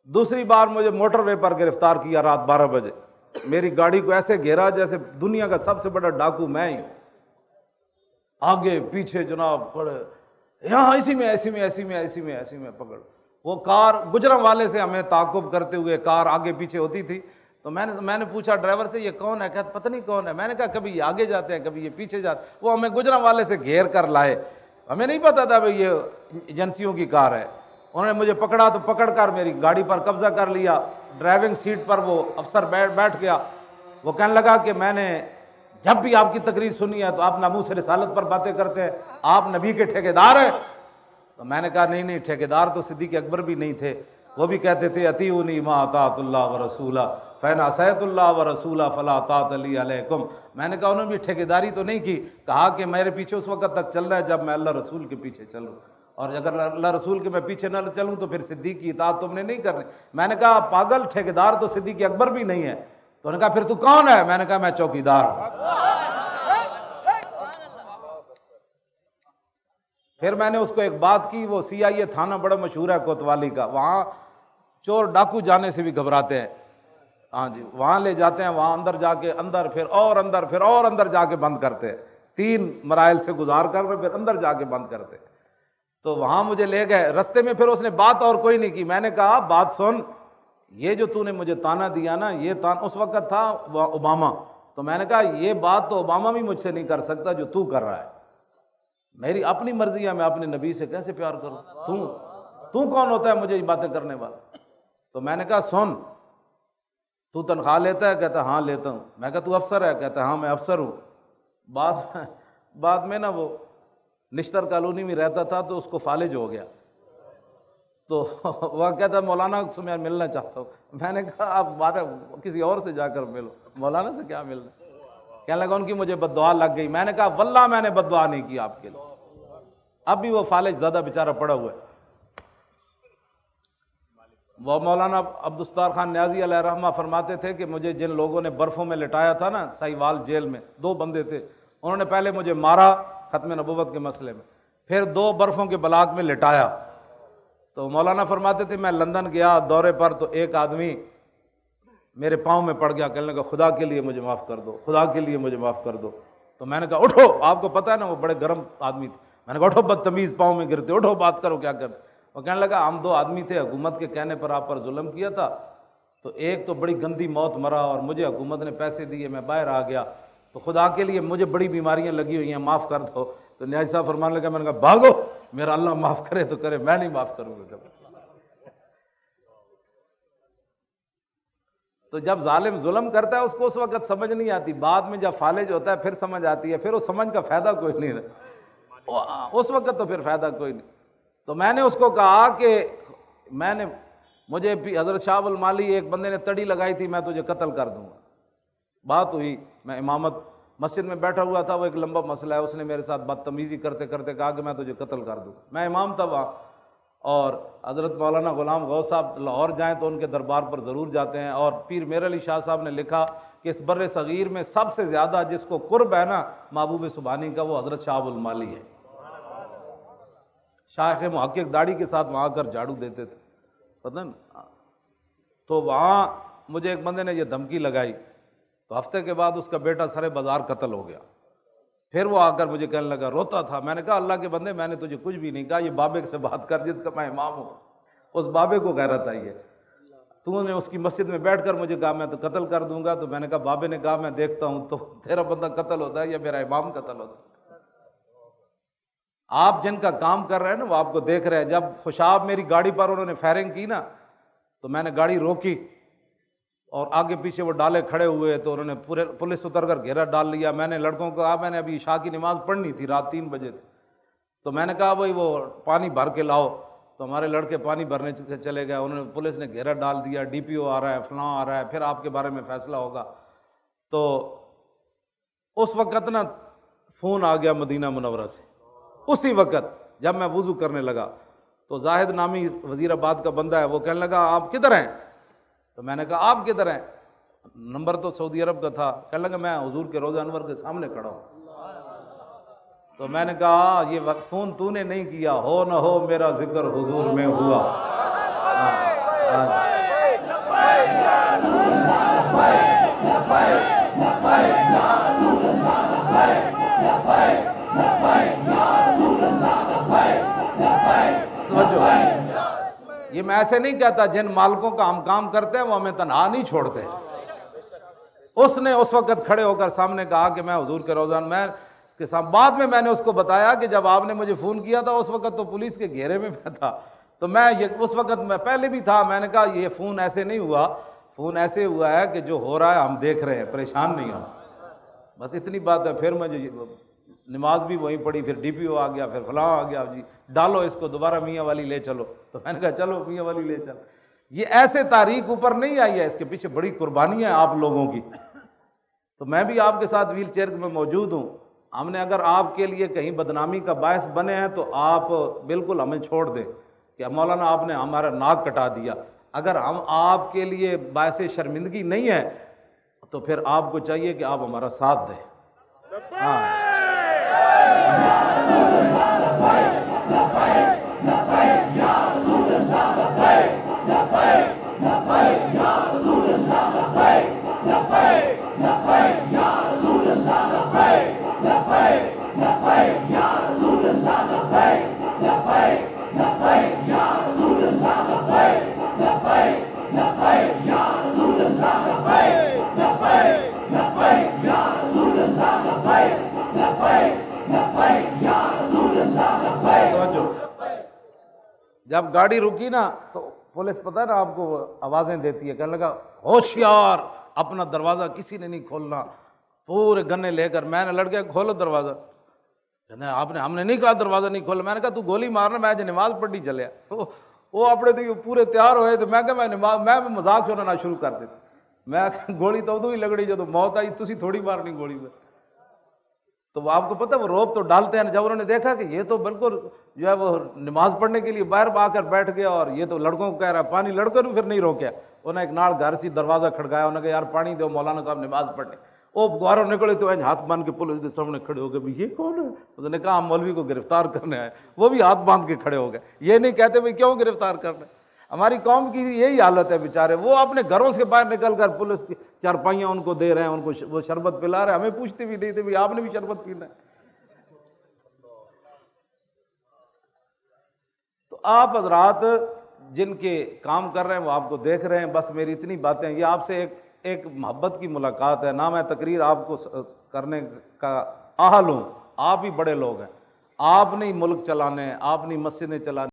دوسری بار مجھے موٹر وے پر گرفتار کیا رات 12 بجے، میری گاڑی کو ایسے گھیرا جیسے دنیا کا سب سے بڑا ڈاکو میں ہی ہوں، آگے پیچھے جناب پڑے، یہاں ایسی میں پکڑ۔ وہ کار گجران والے سے ہمیں تعاقب کرتے ہوئے کار آگے پیچھے ہوتی تھی، تو میں نے پوچھا ڈرائیور سے یہ کون ہے؟ کہتا پتہ نہیں کون ہے۔ میں نے کہا کبھی یہ آگے جاتے ہیں کبھی یہ پیچھے جاتے ہیں۔ وہ ہمیں گجران والے سے گھیر کر لائے، ہمیں نہیں پتا تھا بھئی یہ ایجنسیوں کی کار ہے۔ انہوں نے مجھے پکڑا تو پکڑ کر میری گاڑی پر قبضہ کر لیا، ڈرائیونگ سیٹ پر وہ افسر بیٹھ گیا۔ وہ کہنے لگا کہ میں نے جب بھی آپ کی تقریر سنی ہے تو آپ ناموس سے رسالت پر باتیں کرتے ہیں، آپ نبی کے ٹھیکیدار ہیں۔ تو میں نے کہا نہیں، ٹھیکیدار تو صدیق اکبر بھی نہیں تھے، وہ بھی کہتے تھے اطیعونی ما اطاعت اللہ ورسولہ فإن عصیت اللہ ورسولہ فلا طاعۃ لی علیکم۔ میں نے کہا انہوں نے بھی ٹھیکیداری تو نہیں کی، کہا کہ میرے پیچھے اس وقت تک چل رہا ہے جب میں اللہ رسول کے پیچھے چلوں، اور اگر اللہ رسول کے میں پیچھے نہ چلوں تو پھر صدیق کی اطاعت تم نے نہیں کرنی۔ میں نے کہا پاگل، ٹھیکیدار تو صدیق اکبر بھی نہیں ہے۔ تو انہوں نے کہا پھر تو کون ہے؟ میں نے کہا میں چوکیدار ہوں۔ پھر میں نے اس کو ایک بات کی، وہ CIA تھانہ بڑا مشہور ہے کوتوالی کا، وہاں چور ڈاکو جانے سے بھی گھبراتے ہیں، ہاں جی، وہاں لے جاتے ہیں، وہاں اندر جا کے اندر پھر اور اندر جا کے بند کرتے ہیں، 3 مراحل سے گزار کر پھر اندر جا کے بند کرتے ہیں۔ تو وہاں مجھے لے گئے، رستے میں پھر اس نے بات اور کوئی نہیں کی۔ میں نے کہا بات سن، یہ جو تو نے مجھے تانا دیا نا، یہ تانا اس وقت تھا اوباما، تو میں نے کہا یہ بات تو اوباما بھی مجھ سے نہیں کر سکتا جو تو کر رہا ہے، میری اپنی مرضی ہے، میں اپنے نبی سے کیسے پیار کروں؟ تو کون ہوتا ہے مجھے یہ باتیں کرنے والا؟ تو میں نے کہا سن، تو تنخواہ لیتا ہے؟ کہتا ہاں لیتا ہوں۔ میں کہا تو افسر ہے؟ کہتا ہاں میں افسر ہوں۔ بعد میں نا وہ نشتر کالونی میں رہتا تھا تو اس کو فالج ہو گیا، تو وہ کہتا مولانا سے میں ملنا چاہتا ہوں۔ میں نے کہا آپ بات کسی اور سے جا کر ملو، مولانا سے کیا ملنا؟ کہنے لگا ان کی مجھے بد دعا لگ گئی۔ میں نے کہا واللہ میں نے بد دعا نہیں کی آپ کے لیے، اب بھی وہ فالج زیادہ بیچارہ پڑا ہوا ہے۔ وہ مولانا عبدالستار خان نیازی علیہ رحمہ فرماتے تھے کہ مجھے جن لوگوں نے برفوں میں لٹایا تھا نا سائیوال جیل میں، 2 بندے تھے، انہوں نے پہلے مجھے مارا ختم نبوت کے مسئلے میں، پھر 2 برفوں کے بلاک میں لٹایا۔ تو مولانا فرماتے تھے میں لندن گیا دورے پر، تو ایک آدمی میرے پاؤں میں پڑ گیا، کہنے لگا خدا کے لیے مجھے معاف کر دو، خدا کے لیے مجھے معاف کر دو۔ تو میں نے کہا اٹھو، آپ کو پتہ ہے نا وہ بڑے گرم آدمی تھے، میں نے کہا اٹھو بدتمیز، پاؤں میں گرتے، اٹھو بات کرو کیا کر۔ وہ کہنے لگا ہم 2 آدمی تھے، حکومت کے کہنے پر آپ پر ظلم کیا تھا، تو ایک تو بڑی گندی موت مرا اور مجھے حکومت نے پیسے دیے، میں باہر آ گیا، تو خدا کے لیے مجھے بڑی بیماریاں لگی ہوئی ہیں، معاف کر دو۔ تو نیازی صاحب فرمانے لگا، میں نے کہا بھاگو، میرا اللہ معاف کرے تو کرے، میں نہیں معاف کروں گا کبھی۔ تو جب ظالم ظلم کرتا ہے اس کو اس وقت سمجھ نہیں آتی، بعد میں جب فالج ہوتا ہے پھر سمجھ آتی ہے، پھر اس سمجھ کا فائدہ کوئی نہیں رہا، اس وقت تو پھر فائدہ کوئی نہیں۔ تو میں نے اس کو کہا کہ مجھے حضرت شاہ المالی ایک بندے نے تڑی لگائی تھی، میں تجھے قتل کر دوں گا۔ بات ہوئی، میں امامت مسجد میں بیٹھا ہوا تھا، وہ ایک لمبا مسئلہ ہے، اس نے میرے ساتھ بدتمیزی کرتے کرتے کہا کہ میں تجھے قتل کر دوں گا۔ میں امام تھا وہاں، اور حضرت مولانا غلام غوث صاحب لاہور جائیں تو ان کے دربار پر ضرور جاتے ہیں، اور پیر میر علی شاہ صاحب نے لکھا کہ اس بر صغیر میں سب سے زیادہ جس کو قرب ہے نا محبوب سبحانی کا، وہ حضرت شاہ المالی ہے۔ شیخ محقق داڑھی کے ساتھ وہاں کر جھاڑو دیتے تھے، پتہ نا۔ تو وہاں مجھے ایک بندے نے یہ دھمکی لگائی، تو ہفتے کے بعد اس کا بیٹا سرے بازار قتل ہو گیا۔ پھر وہ آ کر مجھے کہنے لگا، روتا تھا، میں نے کہا اللہ کے بندے میں نے تجھے کچھ بھی نہیں کہا، یہ بابے سے بات کر جس کا میں امام ہوں، اس بابے کو غیرت آئی ہے، تو نے اس کی مسجد میں بیٹھ کر مجھے کہا میں تو قتل کر دوں گا۔ تو میں نے کہا بابے نے کہا میں دیکھتا ہوں تو تیرا بندہ قتل ہوتا ہے یا میرا امام قتل ہوتا ہے۔ آپ جن کا کام کر رہے ہیں نا وہ آپ کو دیکھ رہے ہیں۔ جب خوشاب میری گاڑی پر انہوں نے فائرنگ کی نا تو میں نے گاڑی روکی، اور آگے پیچھے وہ ڈالے کھڑے ہوئے، تو انہوں نے پورے پولیس اتر کر گھیرا ڈال لیا۔ میں نے لڑکوں کو کہا، میں نے ابھی عشاء کی نماز پڑھنی تھی، رات 3 بجے تھی، تو میں نے کہا بھائی وہ پانی بھر کے لاؤ، تو ہمارے لڑکے پانی بھرنے چلے گئے، انہوں نے پولیس نے گھیرا ڈال دیا، DPO آ رہا ہے، فلاں آ رہا ہے، پھر آپ کے بارے میں فیصلہ ہوگا۔ تو اس وقت نا فون آ گیا مدینہ منورہ سے، اسی وقت جب میں وضو کرنے لگا تو زاہد نامی وزیر آباد کا بندہ ہے، وہ کہنے لگا آپ کدھر ہیں؟ تو میں نے کہا آپ کدھر ہیں؟ نمبر تو سعودی عرب کا تھا۔ کہنے لگا میں حضور کے روضہ انور کے سامنے کھڑا ہوں۔ تو میں نے کہا یہ فون تو نے نہیں کیا، ہو نہ ہو میرا ذکر حضور میں ہوا۔ میں ایسے نہیں کہتا جن مالکوں کا ہم کام کرتے ہیں وہ ہمیں تنہا نہیں چھوڑتے. اس نے اس وقت کھڑے ہو کر سامنے کہا کہ میں حضور کے روزان میں کے ساتھ. بعد میں نے اس کو بتایا کہ جب آپ نے مجھے فون کیا تھا اس وقت تو پولیس کے گھیرے میں تھا, تو میں اس وقت میں پہلے بھی تھا. میں نے کہا یہ فون ایسے نہیں ہوا, فون ایسے ہوا ہے کہ جو ہو رہا ہے ہم دیکھ رہے ہیں, پریشان نہیں ہو. بس اتنی بات ہے. پھر مجھے نماز بھی وہیں پڑھی, پھر ڈی پی او آ گیا, پھر فلاں آ گیا, جی ڈالو اس کو دوبارہ میاں والی لے چلو. تو میں نے کہا چلو میاں والی لے چلو. یہ ایسے تاریخ اوپر نہیں آئی ہے, اس کے پیچھے بڑی قربانیاں ہیں آپ لوگوں کی. تو میں بھی آپ کے ساتھ ویل چیئر میں موجود ہوں. ہم نے اگر آپ کے لیے کہیں بدنامی کا باعث بنے ہیں تو آپ بالکل ہمیں چھوڑ دیں کہ مولانا آپ نے ہمارا ناک کٹا دیا. اگر ہم آپ کے لیے باعث شرمندگی نہیں ہے تو پھر آپ کو چاہیے کہ آپ ہمارا ساتھ دیں. ہاں جب گاڑی رکی نا تو پولیس پتہ ہے نا آپ کو آوازیں دیتی ہے, کہنے لگا ہوشیار اپنا دروازہ کسی نے نہیں کھولنا. پورے گنے لے کر میں نے لڑکے کھولو دروازہ. کہتے آپ نے, ہم نے نہیں کہا دروازہ نہیں کھولا. میں نے کہا تو گولی مارنا, میں نماز پڑھی چلیا. وہ اپنے تو پورے تیار ہوئے تو میں کہا میں نماز, میں مذاق سننا شروع کر دیتا. میں گولی تو ادو ہی لگڑی جب موت آئی, تسی تھوڑی مارنی گولی میں. تو آپ کو پتہ وہ روب تو ڈالتے ہیں. جب انہوں نے دیکھا کہ یہ تو بالکل جو ہے وہ نماز پڑھنے کے لیے باہر آ کر بیٹھ گیا اور یہ تو لڑکوں کو کہہ رہا ہے پانی, لڑکوں نے پھر نہیں روکیا. انہوں نے ایک نال گھر سی دروازہ کھڑکایا, انہوں نے کہا یار پانی دو, مولانا صاحب نماز پڑھنے. وہ گواروں نکلے تو ہاتھ باندھ کے پولیس کے سامنے کھڑے ہو گئے, یہ کون ہے؟ انہوں نے کہا ہم مولوی کو گرفتار کرنے آئے. وہ بھی ہاتھ باندھ کے کھڑے ہو گئے. یہ نہیں کہتے بھائی کیوں گرفتار کرنے. ہماری قوم کی یہی حالت ہے بیچارے, وہ اپنے گھروں سے باہر نکل کر پولیس کی چارپائیاں ان کو دے رہے ہیں, ان کو وہ شربت پلا رہے ہیں, ہمیں پوچھتے بھی نہیں تھے بھائی آپ نے بھی شربت پینا ہے. تو آپ حضرات جن کے کام کر رہے ہیں وہ آپ کو دیکھ رہے ہیں. بس میری اتنی باتیں, یہ آپ سے ایک محبت کی ملاقات ہے. نہ میں تقریر آپ کو کرنے کا اہل ہوں, آپ ہی بڑے لوگ ہیں. آپ نہیں ملک چلانے, آپ نہیں مسجدیں چلانے.